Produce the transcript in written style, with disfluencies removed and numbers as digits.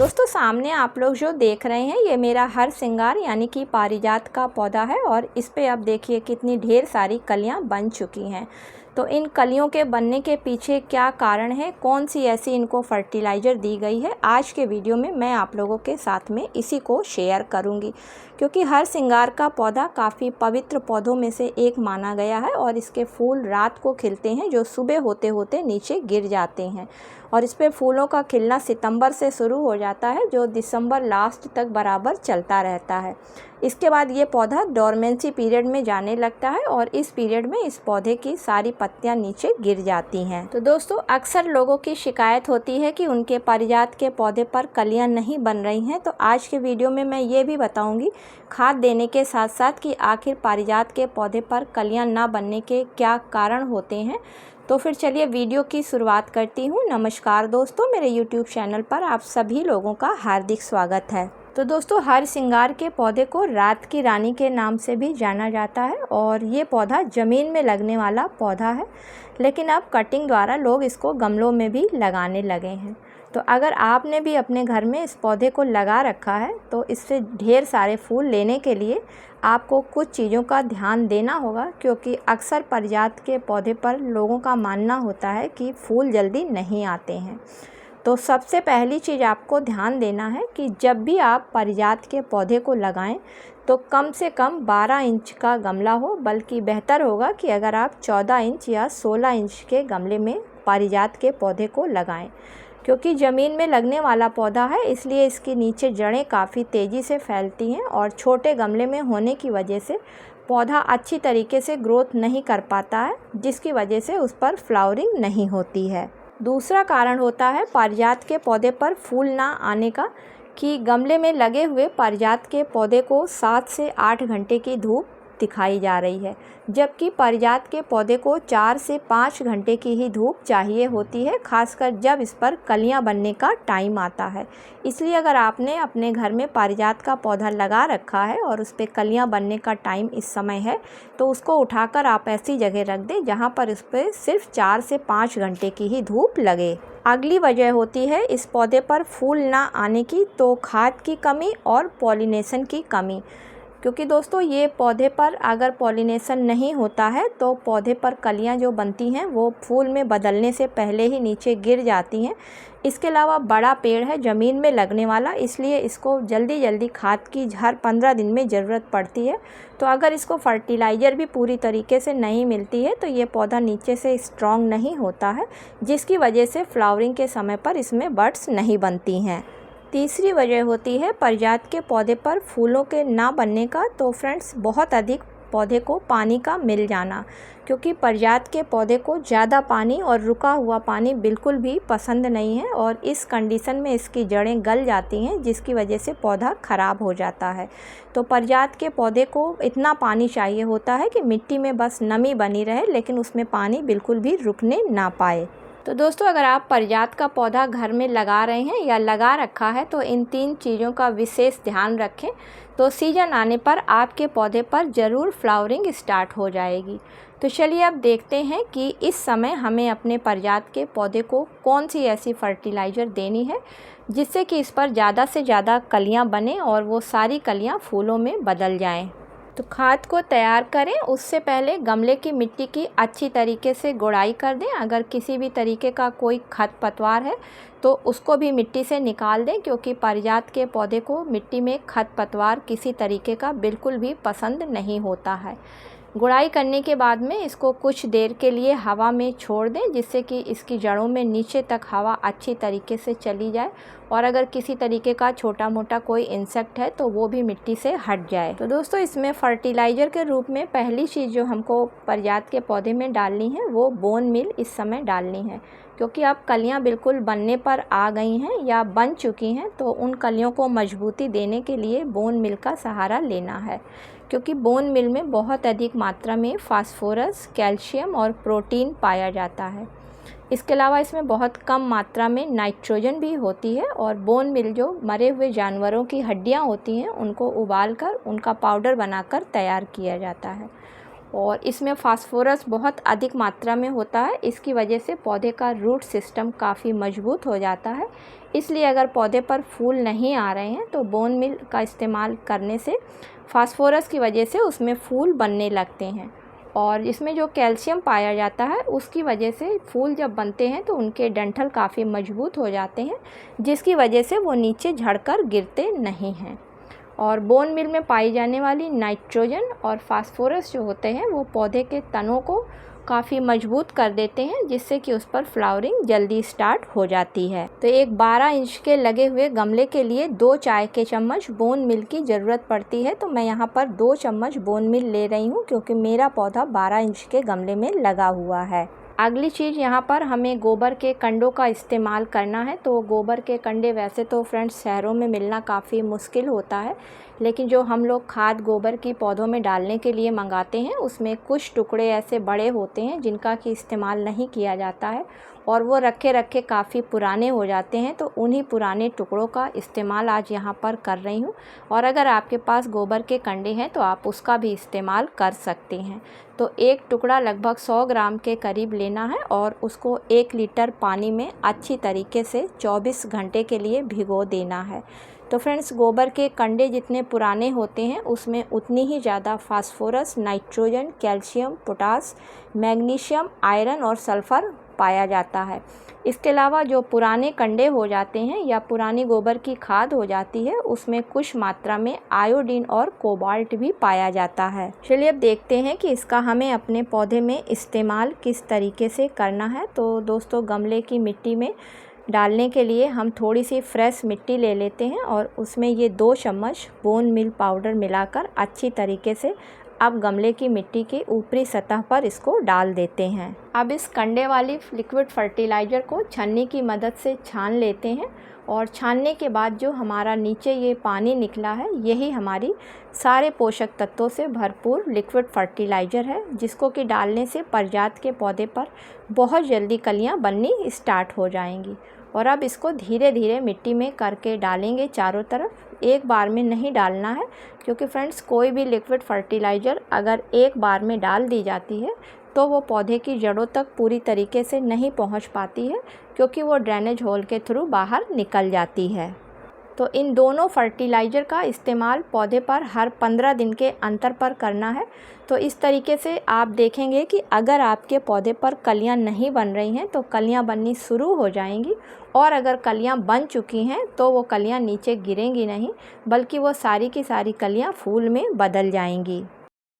दोस्तों सामने आप लोग जो देख रहे हैं ये मेरा हर सिंगार यानी कि पारिजात का पौधा है और इस पे अब देखिए कितनी ढेर सारी कलियां बन चुकी हैं। तो इन कलियों के बनने के पीछे क्या कारण है, कौन सी ऐसी इनको फर्टिलाइज़र दी गई है, आज के वीडियो में मैं आप लोगों के साथ में इसी को शेयर करूंगी। क्योंकि हर सिंगार का पौधा काफ़ी पवित्र पौधों में से एक माना गया है और इसके फूल रात को खिलते हैं जो सुबह होते होते नीचे गिर जाते हैं और इस पे फूलों का खिलना सितंबर से शुरू हो जाता है जो दिसंबर लास्ट तक बराबर चलता रहता है। इसके बाद ये पौधा डोरमेंसी पीरियड में जाने लगता है और इस पीरियड में इस पौधे की सारी पत्तियां नीचे गिर जाती हैं। तो दोस्तों अक्सर लोगों की शिकायत होती है कि उनके पारिजात के पौधे पर कलियां नहीं बन रही हैं। तो आज के वीडियो में मैं ये भी बताऊंगी खाद देने के साथ साथ कि आखिर पारिजात के पौधे पर कलियां ना बनने के क्या कारण होते हैं। तो फिर चलिए वीडियो की शुरुआत करती हूँ। नमस्कार दोस्तों, मेरे YouTube चैनल पर आप सभी लोगों का हार्दिक स्वागत है। तो दोस्तों हर सिंगार के पौधे को रात की रानी के नाम से भी जाना जाता है और ये पौधा ज़मीन में लगने वाला पौधा है, लेकिन अब कटिंग द्वारा लोग इसको गमलों में भी लगाने लगे हैं। तो अगर आपने भी अपने घर में इस पौधे को लगा रखा है तो इससे ढेर सारे फूल लेने के लिए आपको कुछ चीज़ों का ध्यान देना होगा, क्योंकि अक्सर पारिजात के पौधे पर लोगों का मानना होता है कि फूल जल्दी नहीं आते हैं। तो सबसे पहली चीज़ आपको ध्यान देना है कि जब भी आप पारिजात के पौधे को लगाएं तो कम से कम 12 इंच का गमला हो, बल्कि बेहतर होगा कि अगर आप 14 इंच या 16 इंच के गमले में पारिजात के पौधे को लगाएं। क्योंकि ज़मीन में लगने वाला पौधा है इसलिए इसकी नीचे जड़ें काफ़ी तेज़ी से फैलती हैं और छोटे गमले में होने की वजह से पौधा अच्छी तरीके से ग्रोथ नहीं कर पाता है, जिसकी वजह से उस पर फ्लावरिंग नहीं होती है। दूसरा कारण होता है पारिजात के पौधे पर फूल ना आने का कि गमले में लगे हुए पारिजात के पौधे को 7 से 8 घंटे की धूप दिखाई जा रही है, जबकि पारिजात के पौधे को 4 से 5 घंटे की ही धूप चाहिए होती है, खासकर जब इस पर कलियां बनने का टाइम आता है। इसलिए अगर आपने अपने घर में पारिजात का पौधा लगा रखा है और उस पर कलियां बनने का टाइम इस समय है तो उसको उठाकर आप ऐसी जगह रख दें जहां पर उस पर सिर्फ 4 से 5 घंटे की ही धूप लगे। अगली वजह होती है इस पौधे पर फूल ना आने की, तो खाद की कमी और पॉलिनेशन की कमी। क्योंकि दोस्तों ये पौधे पर अगर पॉलिनेशन नहीं होता है तो पौधे पर कलियां जो बनती हैं वो फूल में बदलने से पहले ही नीचे गिर जाती हैं। इसके अलावा बड़ा पेड़ है ज़मीन में लगने वाला, इसलिए इसको जल्दी जल्दी खाद की हर 15 दिन में ज़रूरत पड़ती है। तो अगर इसको फर्टिलाइज़र भी पूरी तरीके से नहीं मिलती है तो ये पौधा नीचे से स्ट्रॉन्ग नहीं होता है, जिसकी वजह से फ्लावरिंग के समय पर इसमें बड्स नहीं बनती हैं। तीसरी वजह होती है पारिजात के पौधे पर फूलों के ना बनने का। तो फ्रेंड्स बहुत अधिक पौधे को पानी का मिल जाना, क्योंकि पारिजात के पौधे को ज़्यादा पानी और रुका हुआ पानी बिल्कुल भी पसंद नहीं है और इस कंडीशन में इसकी जड़ें गल जाती हैं, जिसकी वजह से पौधा ख़राब हो जाता है। तो पारिजात के पौधे को इतना पानी चाहिए होता है कि मिट्टी में बस नमी बनी रहे, लेकिन उसमें पानी बिल्कुल भी रुकने ना पाए। तो दोस्तों अगर आप पारिजात का पौधा घर में लगा रहे हैं या लगा रखा है तो इन 3 चीज़ों का विशेष ध्यान रखें, तो सीजन आने पर आपके पौधे पर ज़रूर फ्लावरिंग स्टार्ट हो जाएगी। तो चलिए अब देखते हैं कि इस समय हमें अपने पारिजात के पौधे को कौन सी ऐसी फर्टिलाइज़र देनी है जिससे कि इस पर ज़्यादा से ज़्यादा कलियाँ बनें और वो सारी कलियाँ फूलों में बदल जाएँ। तो खाद को तैयार करें उससे पहले गमले की मिट्टी की अच्छी तरीके से गुड़ाई कर दें। अगर किसी भी तरीके का कोई खरपतवार है तो उसको भी मिट्टी से निकाल दें, क्योंकि पारिजात के पौधे को मिट्टी में खरपतवार किसी तरीके का बिल्कुल भी पसंद नहीं होता है। गुड़ाई करने के बाद में इसको कुछ देर के लिए हवा में छोड़ दें, जिससे कि इसकी जड़ों में नीचे तक हवा अच्छी तरीके से चली जाए और अगर किसी तरीके का छोटा मोटा कोई इंसेक्ट है तो वो भी मिट्टी से हट जाए। तो दोस्तों इसमें फर्टिलाइज़र के रूप में पहली चीज़ जो हमको पारिजात के पौधे में डालनी है वो बोन मील इस समय डालनी है, क्योंकि अब कलियां बिल्कुल बनने पर आ गई हैं या बन चुकी हैं। तो उन कलियों को मजबूती देने के लिए बोन मील का सहारा लेना है, क्योंकि बोन मील में बहुत अधिक मात्रा में फास्फोरस, कैल्शियम और प्रोटीन पाया जाता है। इसके अलावा इसमें बहुत कम मात्रा में नाइट्रोजन भी होती है और बोन मील जो मरे हुए जानवरों की हड्डियां होती हैं उनको उबालकर उनका पाउडर बनाकर तैयार किया जाता है। और इसमें फास्फोरस बहुत अधिक मात्रा में होता है। इसकी वजह से पौधे का रूट सिस्टम काफ़ी मजबूत हो जाता है। इसलिए अगर पौधे पर फूल नहीं आ रहे हैं तो बोन मील का इस्तेमाल करने से फास्फोरस की वजह से उसमें फूल बनने लगते हैं, और इसमें जो कैल्शियम पाया जाता है उसकी वजह से फूल जब बनते हैं तो उनके डंठल काफ़ी मजबूत हो जाते हैं, जिसकी वजह से वो नीचे झड़कर गिरते नहीं हैं। और बोन मील में पाई जाने वाली नाइट्रोजन और फास्फोरस जो होते हैं वो पौधे के तनों को काफ़ी मजबूत कर देते हैं, जिससे कि उस पर फ्लावरिंग जल्दी स्टार्ट हो जाती है। तो एक 12 इंच के लगे हुए गमले के लिए 2 चाय के चम्मच बोन मील की ज़रूरत पड़ती है। तो मैं यहाँ पर 2 चम्मच बोन मील ले रही हूँ, क्योंकि मेरा पौधा 12 इंच के गमले में लगा हुआ है। अगली चीज़ यहाँ पर हमें गोबर के कंडों का इस्तेमाल करना है। तो गोबर के कंडे वैसे तो फ्रेंड्स शहरों में मिलना काफ़ी मुश्किल होता है, लेकिन जो हम लोग खाद गोबर की पौधों में डालने के लिए मंगाते हैं उसमें कुछ टुकड़े ऐसे बड़े होते हैं जिनका कि इस्तेमाल नहीं किया जाता है, और वो रखे रखे काफ़ी पुराने हो जाते हैं। तो उन्हीं पुराने टुकड़ों का इस्तेमाल आज यहाँ पर कर रही हूँ, और अगर आपके पास गोबर के कंडे हैं तो आप उसका भी इस्तेमाल कर सकते हैं। तो एक टुकड़ा लगभग 100 ग्राम के करीब लेना है और उसको 1 लीटर पानी में अच्छी तरीके से 24 घंटे के लिए भिगो देना है। तो फ्रेंड्स, गोबर के कंडे जितने पुराने होते हैं उसमें उतनी ही ज़्यादा phosphorus, nitrogen, calcium, potash, magnesium, iron और सल्फ़र पाया जाता है। इसके अलावा जो पुराने कंडे हो जाते हैं या पुरानी गोबर की खाद हो जाती है उसमें कुछ मात्रा में आयोडीन और कोबाल्ट भी पाया जाता है। चलिए अब देखते हैं कि इसका हमें अपने पौधे में इस्तेमाल किस तरीके से करना है। तो दोस्तों, गमले की मिट्टी में डालने के लिए हम थोड़ी सी फ्रेश मिट्टी ले लेते हैं और उसमें ये 2 चम्मच बोन मील पाउडर मिलाकर अच्छी तरीके से अब गमले की मिट्टी की ऊपरी सतह पर इसको डाल देते हैं। अब इस कंडे वाली लिक्विड फर्टिलाइज़र को छन्नी की मदद से छान लेते हैं, और छानने के बाद जो हमारा नीचे ये पानी निकला है यही हमारी सारे पोषक तत्वों से भरपूर लिक्विड फर्टिलाइज़र है, जिसको कि डालने से पारिजात के पौधे पर बहुत जल्दी कलियां बननी स्टार्ट हो जाएंगी। और अब इसको धीरे धीरे मिट्टी में करके डालेंगे चारों तरफ, एक बार में नहीं डालना है, क्योंकि फ्रेंड्स कोई भी लिक्विड फर्टिलाइज़र अगर एक बार में डाल दी जाती है तो वो पौधे की जड़ों तक पूरी तरीके से नहीं पहुंच पाती है, क्योंकि वो ड्रेनेज होल के थ्रू बाहर निकल जाती है। तो इन दोनों फर्टिलाइज़र का इस्तेमाल पौधे पर हर 15 दिन के अंतर पर करना है। तो इस तरीके से आप देखेंगे कि अगर आपके पौधे पर कलियां नहीं बन रही हैं तो कलियां बननी शुरू हो जाएंगी, और अगर कलियां बन चुकी हैं तो वो कलियां नीचे गिरेंगी नहीं, बल्कि वो सारी की सारी कलियां फूल में बदल जाएंगी।